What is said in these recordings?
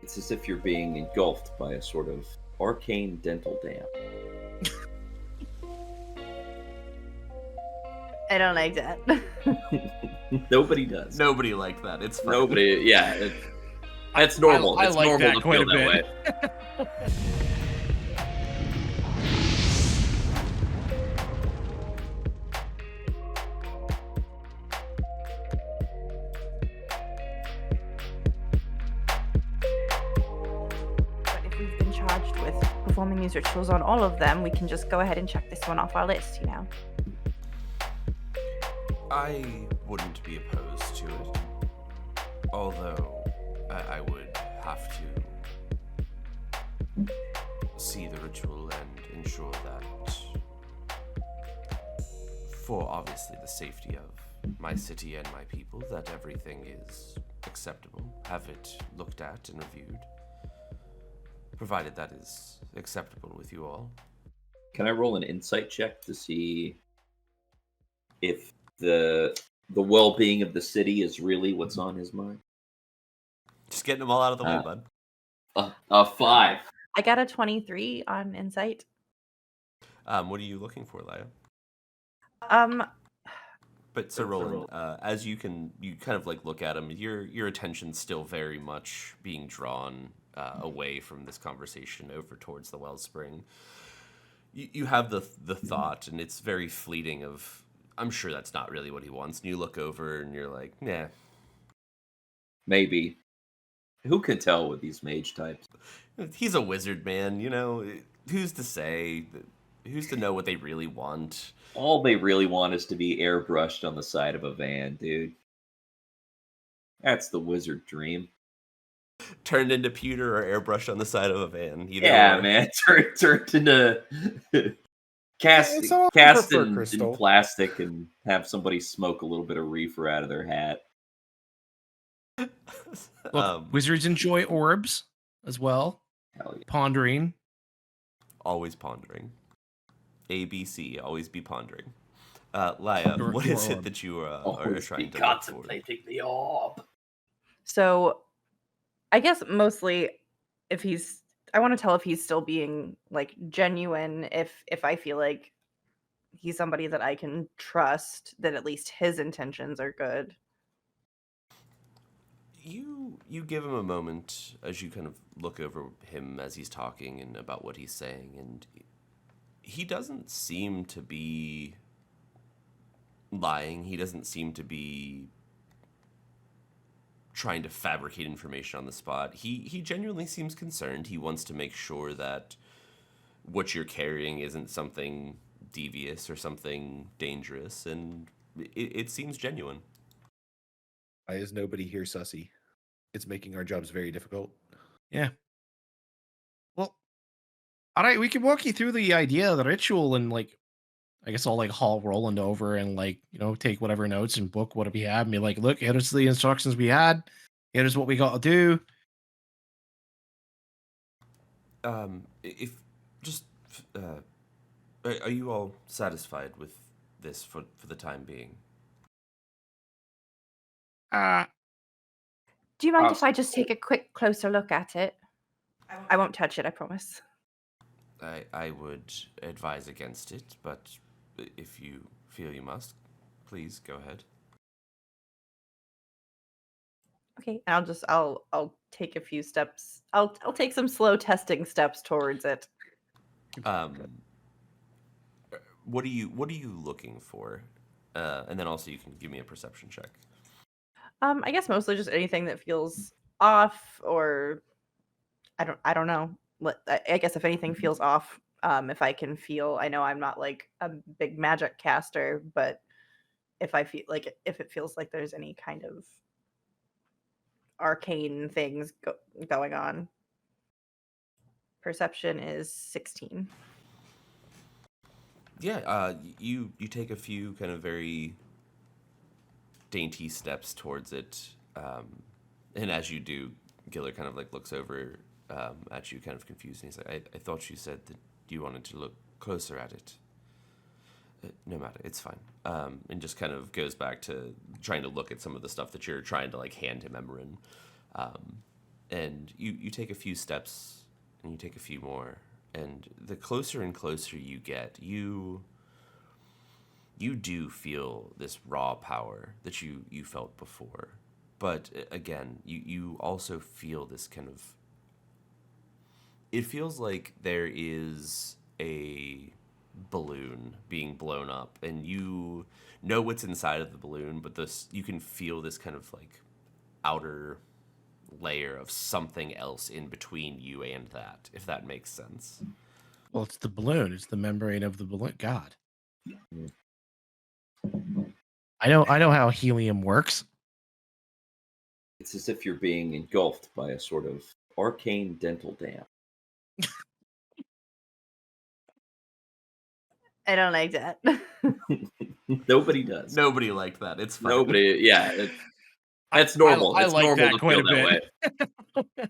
It's as if you're being engulfed by a sort of arcane dental dam. I don't like that. Nobody does. Nobody liked that. It's fine. Nobody. Yeah, that's normal. I It's like normal that to quite feel a that bit. way. But if we've been charged with performing these rituals on all of them, we can just go ahead and check this one off our list, you know? I wouldn't be opposed to it. Although, I would have to see the ritual and ensure that, for obviously the safety of my city and my people, that everything is acceptable. Have it looked at and reviewed. Provided that is acceptable with you all. Can I roll an insight check to see if the well-being of the city is really what's on his mind? Just getting them all out of the way, bud. A 5. I got a 23 on insight. What are you looking for, Laya? But so Roland, as you kind of like look at him, your attention's still very much being drawn away from this conversation over towards the wellspring. You have the thought, and it's very fleeting of, I'm sure that's not really what he wants. And you look over and you're like, nah. Maybe. Who can tell with these mage types? He's a wizard, man, you know. Who's to say? Who's to know what they really want? All they really want is to be airbrushed on the side of a van, dude. That's the wizard dream. Turned into pewter or airbrushed on the side of a van. Yeah, man. Turned into cast in plastic and have somebody smoke a little bit of reefer out of their hat. Look, wizards enjoy orbs as well. Hell yeah. Pondering. Always pondering. ABC, always be pondering. Laya, what is it that you are trying to contemplating the orb? So, I guess mostly I want to tell if he's still being like genuine, if I feel like he's somebody that I can trust, that at least his intentions are good. You give him a moment as you kind of look over him as he's talking and about what he's saying, and he doesn't seem to be lying. He doesn't seem to be trying to fabricate information on the spot. He genuinely seems concerned. He wants to make sure that what you're carrying isn't something devious or something dangerous, and it seems genuine. Why is nobody here sussy? It's making our jobs very difficult. Yeah. Well, all right, we can walk you through the idea of the ritual, and like, I guess I'll like haul Roland over and like, take whatever notes and book what we have and be like, look, here's the instructions we had. Here's what we got to do. If just are you all satisfied with this for the time being? Do you mind if I just take a quick closer look at it? I won't touch it, I promise. I would advise against it, but if you feel you must, please go ahead. Okay, and I'll take a few steps. I'll take some slow testing steps towards it. What are you looking for? And then also you can give me a perception check. I guess mostly just anything that feels off, or I don't know. I guess if anything feels off, if I can feel, I know I'm not like a big magic caster, but if I feel like if it feels like there's any kind of arcane things going on. Perception is 16. Yeah, you take a few kind of very dainty steps towards it, and as you do, Giller kind of like looks over at you, kind of confused, and he's like, I thought you said that you wanted to look closer at it. No matter, it's fine. And just kind of goes back to trying to look at some of the stuff that you're trying to like hand him, Emmerin. And you take a few steps, and you take a few more, and the closer and closer you get, you do feel this raw power that you felt before. But again, you also feel this kind of... It feels like there is a balloon being blown up, and you know what's inside of the balloon, but you can feel this kind of like outer layer of something else in between you and that, if that makes sense. Well, it's the balloon. It's the membrane of the balloon. God. I know how helium works. It's as if you're being engulfed by a sort of arcane dental dam. I don't like that. Nobody does. Nobody liked that. It's fine. Nobody. Yeah, that's normal. I it's like normal that to quite feel a that bit.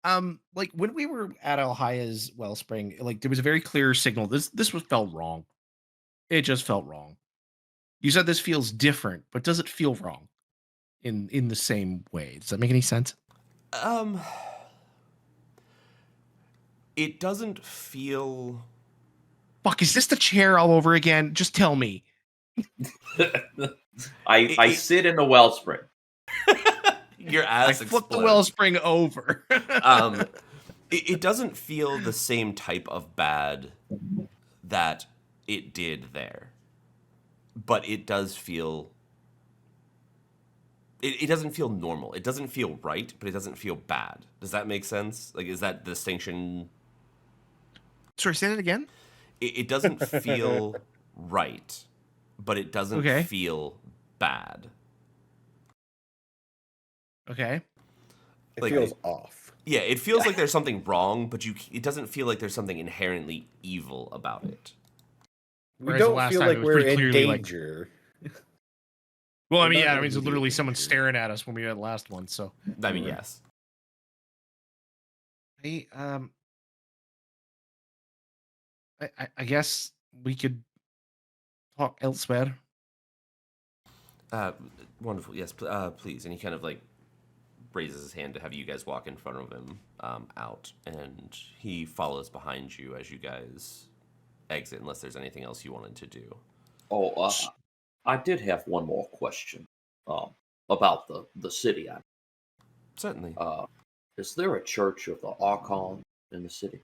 Way. Like when we were at Alhaya's wellspring, like there was a very clear signal. This felt wrong. It just felt wrong. You said this feels different, but does it feel wrong in the same way? Does that make any sense? It doesn't feel... Fuck, is this the chair all over again? Just tell me. I sit in the wellspring. Your ass I flip explodes. the wellspring over. It doesn't feel the same type of bad that it did there. But it does feel... It doesn't feel normal. It doesn't feel right, but it doesn't feel bad. Does that make sense? Like, is that the distinction? Sorry, say that again? It doesn't feel right, but it doesn't feel bad. Okay. It feels off. Yeah, it feels like there's something wrong, but it doesn't feel like there's something inherently evil about it. We don't feel like we're in danger. Well, I mean, yeah, I mean, it's literally someone staring at us when we had the last one, so... I mean, yes. I guess we could talk elsewhere. Wonderful. Yes, please. And he kind of like raises his hand to have you guys walk in front of him out, and he follows behind you as you guys exit, unless there's anything else you wanted to do. Oh, I did have one more question about the city. Certainly. Is there a church of the Archon in the city?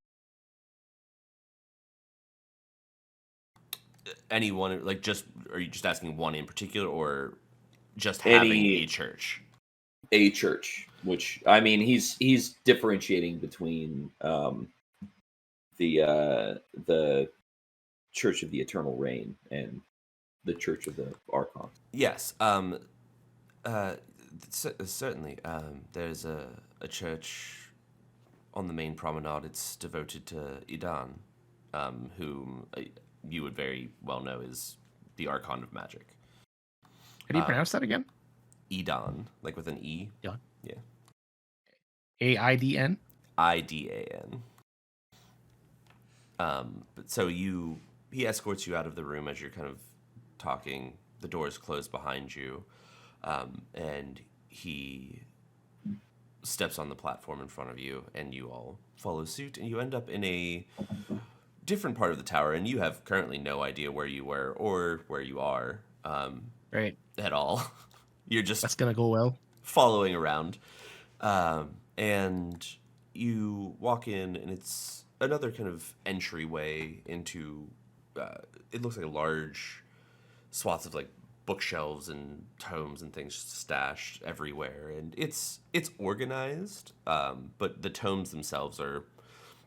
Anyone, like, are you just asking one in particular, or just having a church? A church, which, I mean, he's differentiating between the Church of the Eternal Reign and the Church of the Archon. Yes, certainly. There's a church on the main promenade. It's devoted to Idan, whom you would very well know is the Archon of Magic. How do you pronounce that again? Idan, like with an E. Yeah. Yeah. AIDN? IDAN. But so he escorts you out of the room as you're kind of talking. The doors close behind you, and he steps on the platform in front of you, and you all follow suit, and you end up in a different part of the tower, and you have currently no idea where you were or where you are right at all. You're just... That's gonna go well. Following around. And you walk in, and it's another kind of entryway into... it looks like a large swaths of like bookshelves and tomes and things stashed everywhere, and it's organized, but the tomes themselves are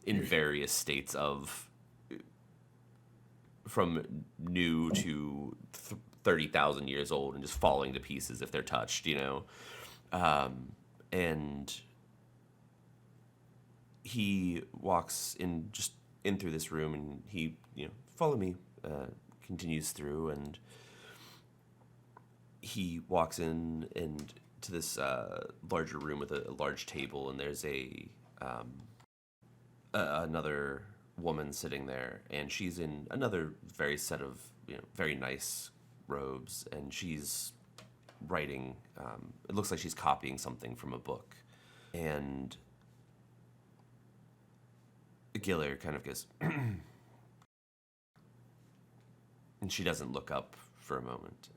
in various states of from new to 30,000 years old and just falling to pieces if they're touched, you know. And he walks in through this room, and he, follow me, continues through, and he walks in and to this larger room with a large table, and there's another woman sitting there, and she's in another very set of very nice robes, and she's writing. It looks like she's copying something from a book, And Giller kind of goes, and she doesn't look up for a moment.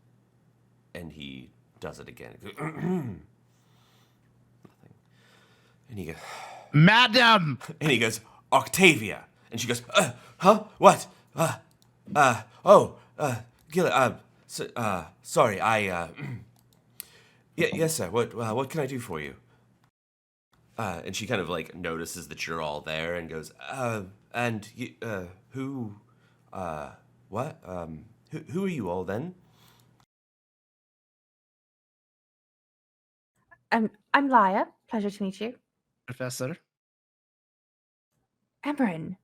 And he does it again. He goes, nothing. And he goes, Madam! And he goes, Octavia. And she goes, huh? What? Giller, sorry, yes, sir. What can I do for you? And she kind of like notices that you're all there and goes, and you, who are you all then? I'm Laya. Pleasure to meet you. Professor? Emmerin.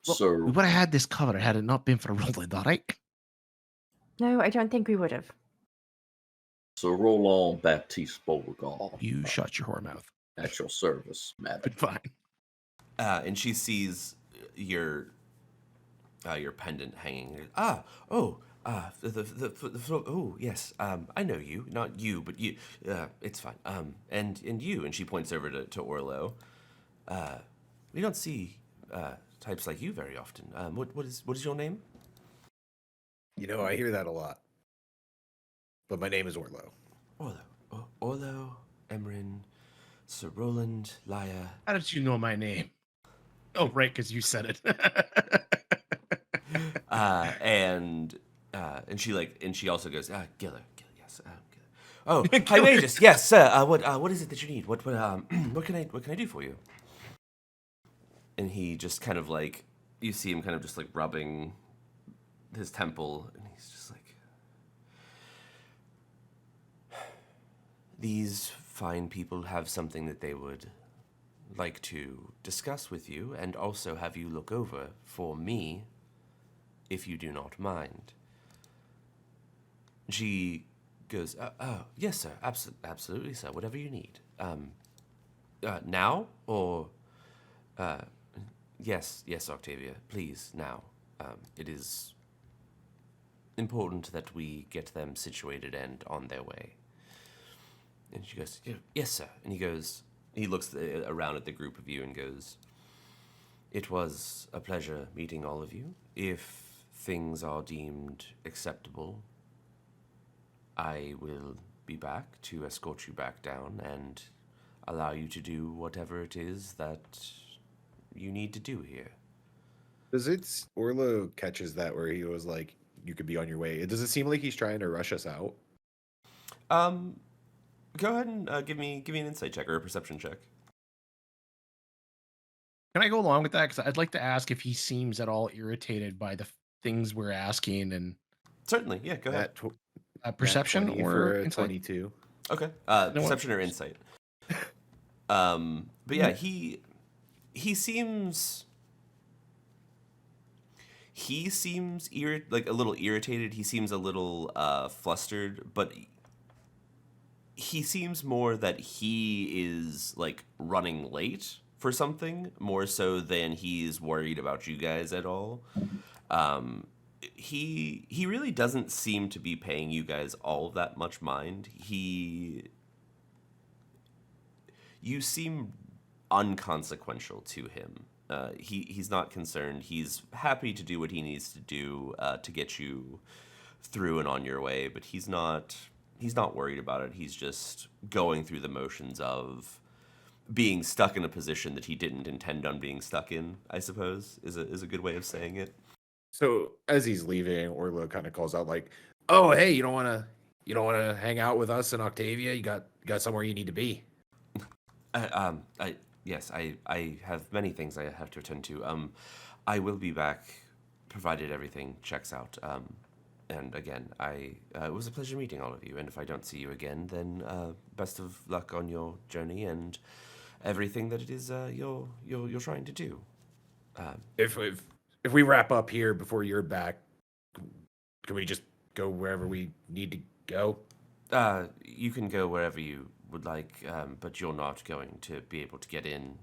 Well, So we would have had this covered had it not been for Roland, all right? No, I don't think we would have. So Roland Baptiste Beauregard. You shut your whore mouth. At your service, madam. But fine. And she sees your pendant hanging. Yes. I know you, not you, but you. It's fine. And you. And she points over to Orlo. We don't see types like you very often. What is your name? You know, I hear that a lot. But my name is Orlo. Orlo, Emmerin, Sir Roland, Laya. How did you know my name? Oh, right, because you said it. And she also goes, Giller, yes, Giller. Oh, Hiatus, yes, sir. What is it that you need? What can I do for you? And he just kind of like, you see him kind of just like rubbing his temple, and he's just like, these fine people have something that they would like to discuss with you, and also have you look over for me, if you do not mind. She goes, yes, sir, absolutely, sir, whatever you need. Now, or, yes, Octavia, please, now. It is important that we get them situated and on their way. And she goes, yes, sir. And he looks around at the group of you and goes, it was a pleasure meeting all of you. If things are deemed acceptable, I will be back to escort you back down and allow you to do whatever it is that you need to do here. Orlo catches that where he was like, you could be on your way. Does it seem like he's trying to rush us out? Go ahead and give me an insight check or a perception check. Can I go along with that? Because I'd like to ask if he seems at all irritated by the things we're asking. And certainly, yeah, go ahead. Perception or insight? 22. Okay, perception or insight. But yeah, he seems like a little irritated. He seems a little flustered, but he seems more that he is like running late for something more so than he's worried about you guys at all. He really doesn't seem to be paying you guys all that much mind. You seem unconsequential to him. He's not concerned. He's happy to do what he needs to do to get you through and on your way, but he's not worried about it. He's just going through the motions of being stuck in a position that he didn't intend on being stuck in, I suppose, is a good way of saying it. So as he's leaving, Orlo kind of calls out like, "Oh, hey, you don't want to hang out with us in Octavia? You got somewhere you need to be." Yes, I have many things I have to attend to. I will be back, provided everything checks out. And again, it was a pleasure meeting all of you. And if I don't see you again, then best of luck on your journey and everything that it is you're trying to do. If we wrap up here before you're back, can we just go wherever we need to go? You can go wherever you would like, but you're not going to be able to get in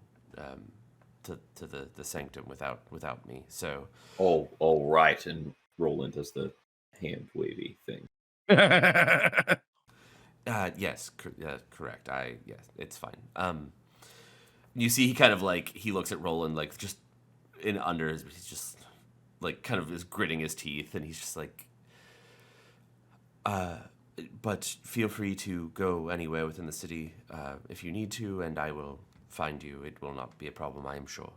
to the sanctum without me. So. Oh, right. And Roland does the hand wavy thing. Yes, correct. Yes, it's fine. You see, he kind of like he looks at Roland like just in under his. He's just like kind of is gritting his teeth, and he's just like, but feel free to go anywhere within the city if you need to, and I will find you. It will not be a problem, I am sure.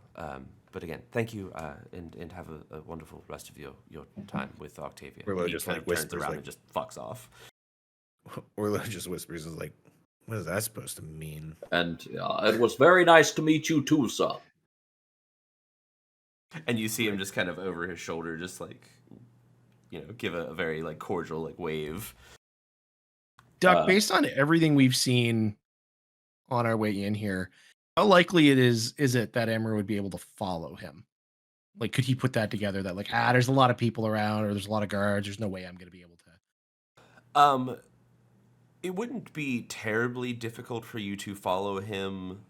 But again, thank you, and have a wonderful rest of your time with Octavia. Orlo He just kind like of turns whispers, around like, and just fucks off. Orlo just whispers, is like, what is that supposed to mean? And it was very nice to meet you too, sir. And you see him just kind of over his shoulder, just like, give a very like cordial like wave. Duck, based on everything we've seen on our way in here, how likely is it that Emmerin would be able to follow him? Like, could he put that together that like, there's a lot of people around, or there's a lot of guards, there's no way I'm going to be able to. It wouldn't be terribly difficult for you to follow him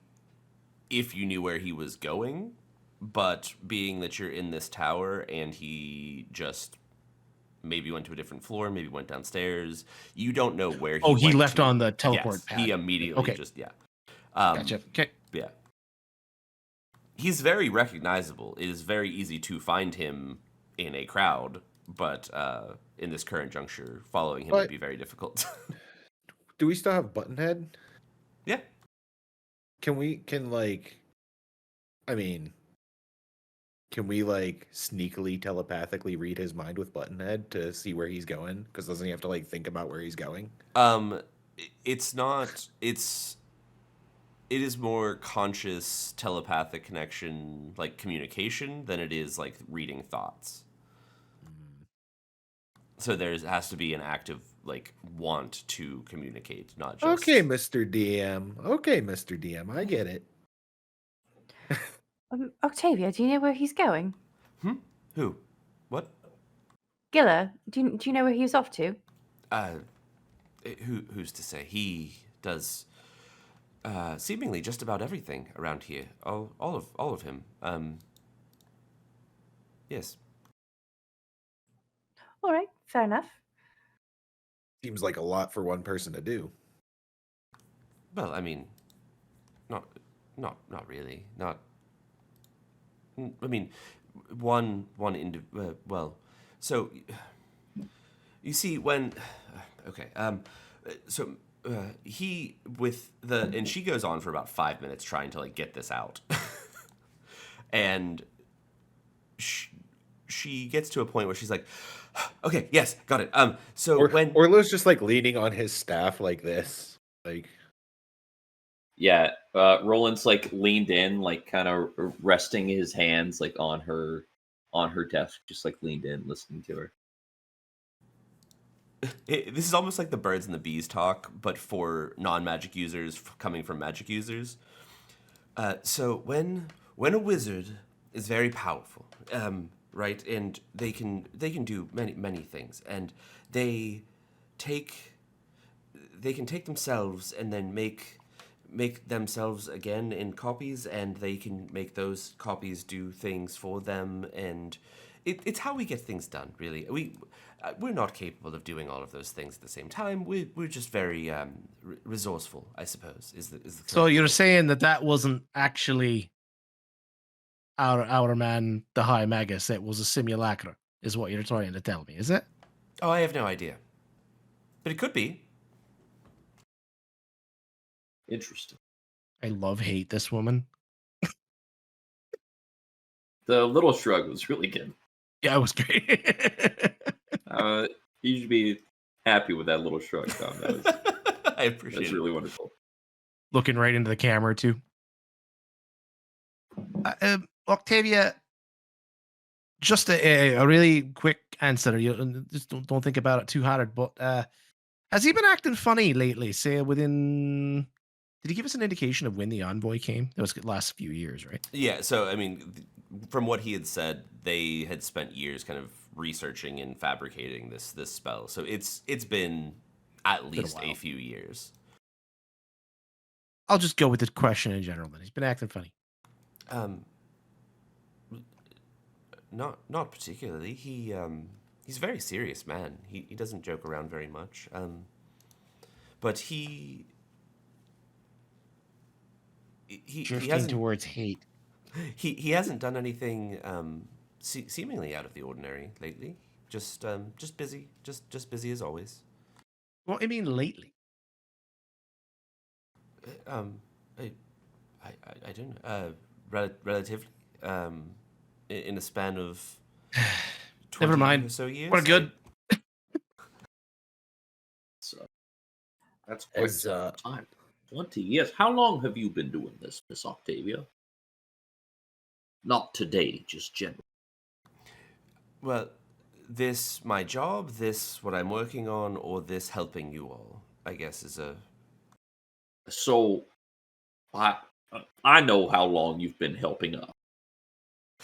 if you knew where he was going, but being that you're in this tower and he just maybe went to a different floor, maybe went downstairs, you don't know where he he went left to. on the teleport pad. He immediately Gotcha. Okay. Yeah. He's very recognizable. It is very easy to find him in a crowd, but in this current juncture, following him would be very difficult. Do we still have Buttonhead? Yeah. Can we sneakily telepathically read his mind with Buttonhead to see where he's going? Because doesn't he have to like think about where he's going? It is more conscious telepathic connection, like communication, than it is like reading thoughts. So there has to be an active like want to communicate, not just Okay, Mr. DM, I get it. Octavia, do you know where he's going? Who? What? Gilla, do you know where he's off to? Who's to say? He does seemingly just about everything around here. All of him. Yes. All right, fair enough. Seems like a lot for one person to do. Well, I mean, not really. Not. I mean, well, so you see when. Okay. So he with the and she goes on for about 5 minutes trying to like get this out, and she gets to a point where she's like, okay, yes, got it. So when Orlo's just like leaning on his staff like this, like. Yeah, Roland's like leaned in, like kind of resting his hands like on her desk, just like leaned in, listening to her. This is almost like the birds and the bees talk, but for non-magic users coming from magic users. So when a wizard is very powerful, right, and they can do many things, and they can take themselves and then make themselves again in copies, and they can make those copies do things for them, and it's how we get things done. Really, we're not capable of doing all of those things at the same time. We're just very resourceful, I suppose. Is the so you're saying that wasn't actually our man, the High Magus? It was a simulacra, is what you're trying to tell me, is it? Oh, I have no idea, but it could be. Interesting. I hate this woman. The little shrug was really good. Yeah, it was great. You should be happy with that little shrug, Tom. I appreciate it. That's really wonderful. Looking right into the camera, too. Octavia, just a really quick answer. You just don't think about it too hard, but has he been acting funny lately? Say within... Did he give us an indication of when the envoy came? That was the last few years, right? Yeah, so, I mean, from what he had said, they had spent years kind of researching and fabricating this spell. So it's been at least a few years. I'll just go with the question in general, then. He's been acting funny. Not particularly. He's a very serious man. He doesn't joke around very much. but he Drifting hasn't towards hate. he hasn't done anything seemingly out of the ordinary lately. Just busy, just busy as always. Well, I mean, lately. I I don't know. Relatively, in a span of 20 Never mind. or so years. We're good. So that's quite As some time. 20 years. How long have you been doing this, Miss Octavia? Not today, just generally. Well, this my job, this what I'm working on, or this helping you all, I guess is a... So, I know how long you've been helping us.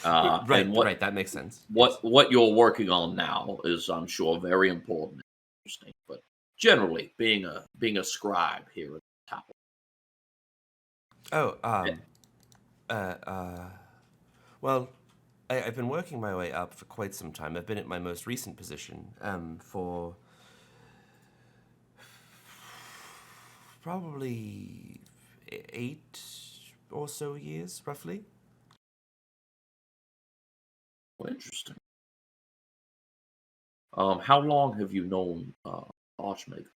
right, and what right, that makes sense. what Yes. what you're working on now is, I'm sure, very important and interesting. But generally, being a scribe here at the top. Oh, well, I've been working my way up for quite some time. I've been at my most recent position for probably 8 or so years, roughly. Well, interesting. How long have you known Archmage?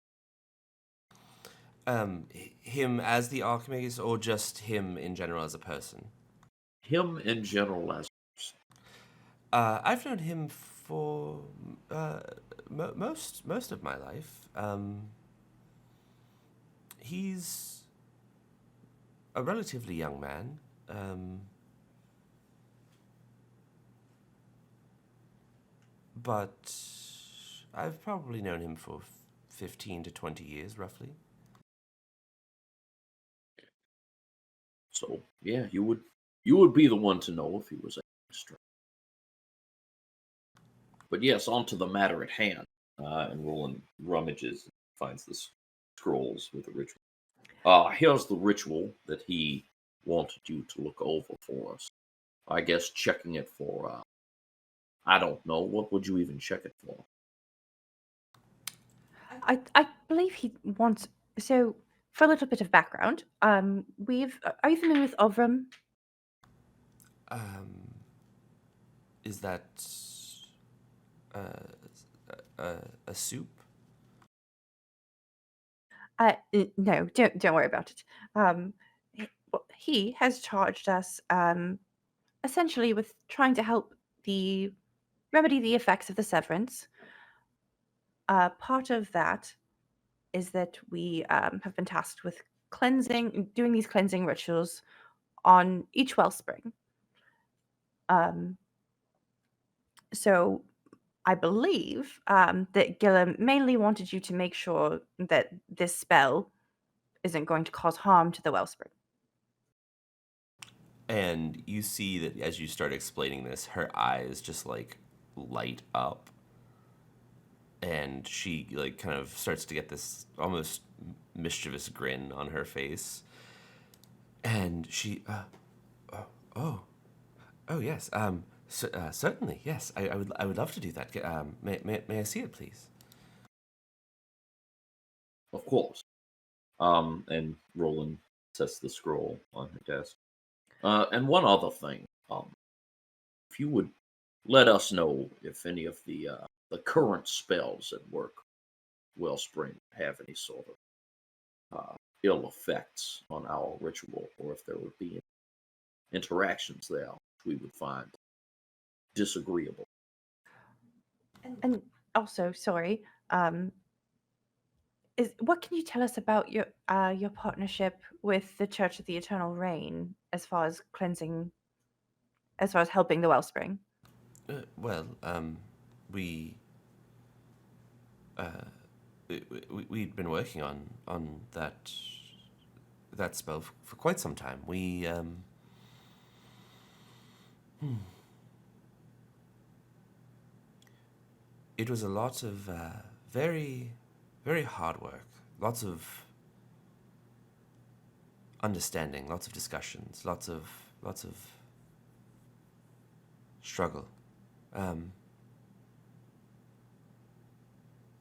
Him as the Archmage, or just him in general as a person? Him in general as I've known him for most of my life. He's a relatively young man. But I've probably known him for 15 to 20 years, roughly. So yeah, you would be the one to know if he was a strike. But yes, on to the matter at hand. And Roland rummages and finds the scrolls with the ritual. Here's the ritual that he wanted you to look over for us. I guess checking it for, I don't know, what would you even check it for? I believe he wants. So, for a little bit of background, are you familiar with Ovram? Is that a soup? No, don't worry about it. He has charged us essentially with trying to help remedy the effects of the severance. Part of that is that we have been tasked with doing these cleansing rituals on each wellspring. So I believe that Gilliam mainly wanted you to make sure that this spell isn't going to cause harm to the wellspring. And you see that as you start explaining this, her eyes just like light up. And she like kind of starts to get this almost mischievous grin on her face. And she, oh yes, certainly, yes, I would love to do that. May I see it, please? Of course. And Roland sets the scroll on her desk. And one other thing, if you would let us know if any of the current spells at work Wellspring have any sort of ill effects on our ritual, or if there would be interactions there which we would find disagreeable. And also, sorry, what can you tell us about your partnership with the Church of the Eternal Rain as far as cleansing, as far as helping the wellspring? Well, we'd been working on that spell for quite some time. It was a lot of very, very hard work. Lots of understanding, lots of discussions, lots of struggle.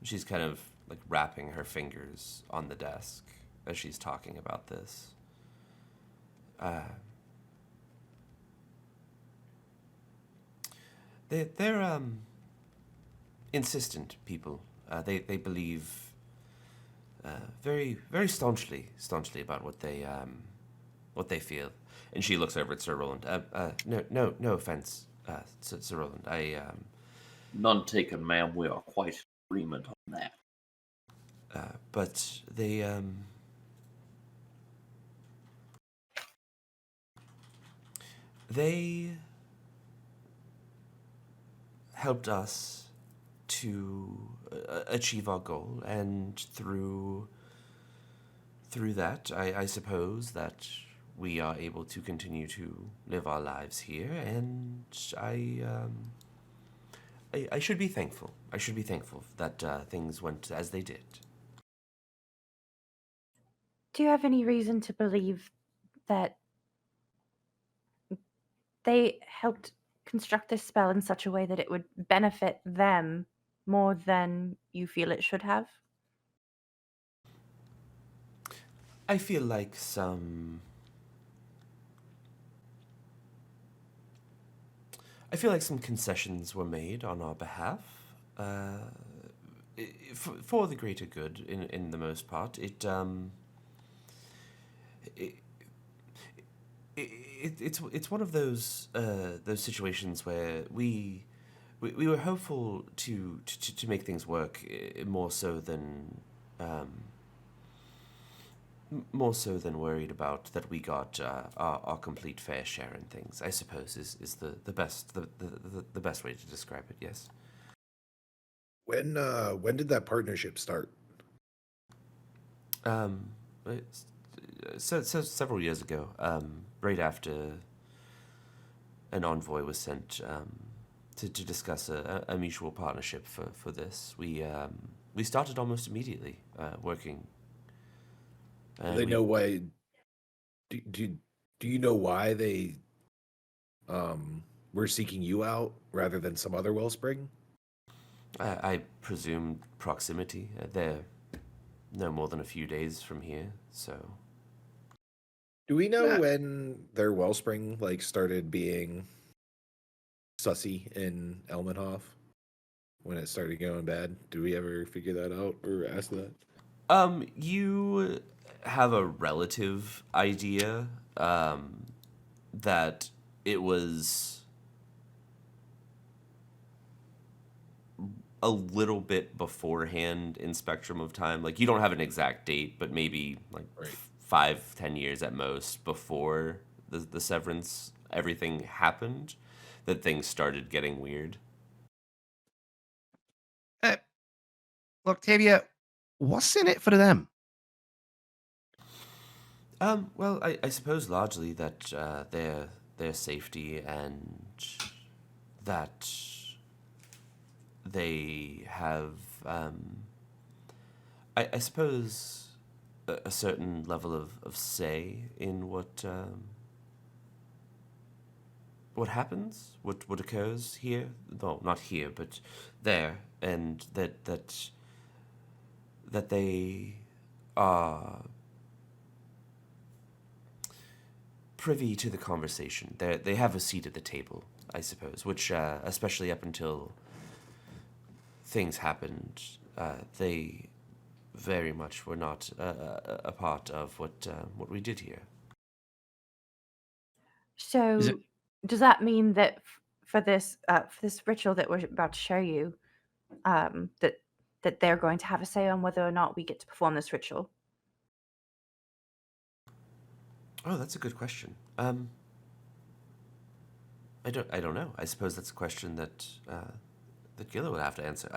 She's kind of like wrapping her fingers on the desk as she's talking about this. They're insistent people. They believe very very staunchly about what they feel. And she looks over at Sir Roland. No offense, Sir Roland. None taken, ma'am. We are quite in agreement on that. But they helped us to achieve our goal, and through that, I suppose that we are able to continue to live our lives here, and I should be thankful. I should be thankful that things went as they did. Do you have any reason to believe that they helped construct this spell in such a way that it would benefit them more than you feel it should have? I feel like some concessions were made on our behalf, for the greater good. In the most part, it's one of those situations where we were hopeful to make things work, more so than worried about that we got our complete fair share in things, I suppose is the best way to describe it. Yes. When did that partnership start? So several years ago, right after an envoy was sent to discuss a mutual partnership for this, we started almost immediately working. Do they know why? Do you know why they were seeking you out rather than some other wellspring? I presume proximity. They're no more than a few days from here, so. Do we know when their wellspring started being sussy in Elmenhof? When it started going bad? Do we ever figure that out or ask that? You have a relative idea that it was a little bit beforehand in spectrum of time. Like, you don't have an exact date, but maybe 5-10 years at most before the severance, everything happened, that things started getting weird. Octavia, what's in it for them? Well, I suppose largely that their safety, and that they have, I suppose, a certain level of say in what happens, what occurs here. Well, not here, but there, and that they are privy to the conversation. They have a seat at the table, I suppose, which, especially up until things happened, they very much were not a part of what we did here. So, does that mean that for this ritual that we're about to show you, that they're going to have a say on whether or not we get to perform this ritual? Oh, that's a good question. I don't know. I suppose that's a question that Gilla would have to answer.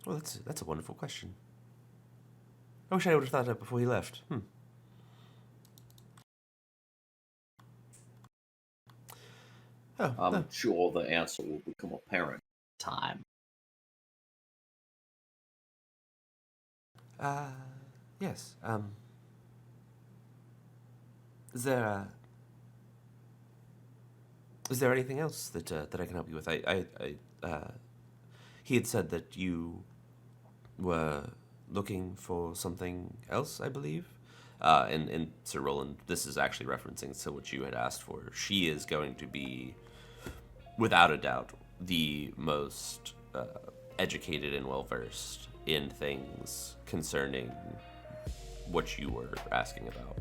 Well, that's a wonderful question. I wish I would have thought of that before he left. Oh, I'm sure the answer will become apparent in time. Yes. Is there anything else that I can help you with? I he had said that you were looking for something else, I believe. And Sir Roland, this is actually referencing to what you had asked for. She is going to be, without a doubt, the most educated and well-versed in things concerning what you were asking about.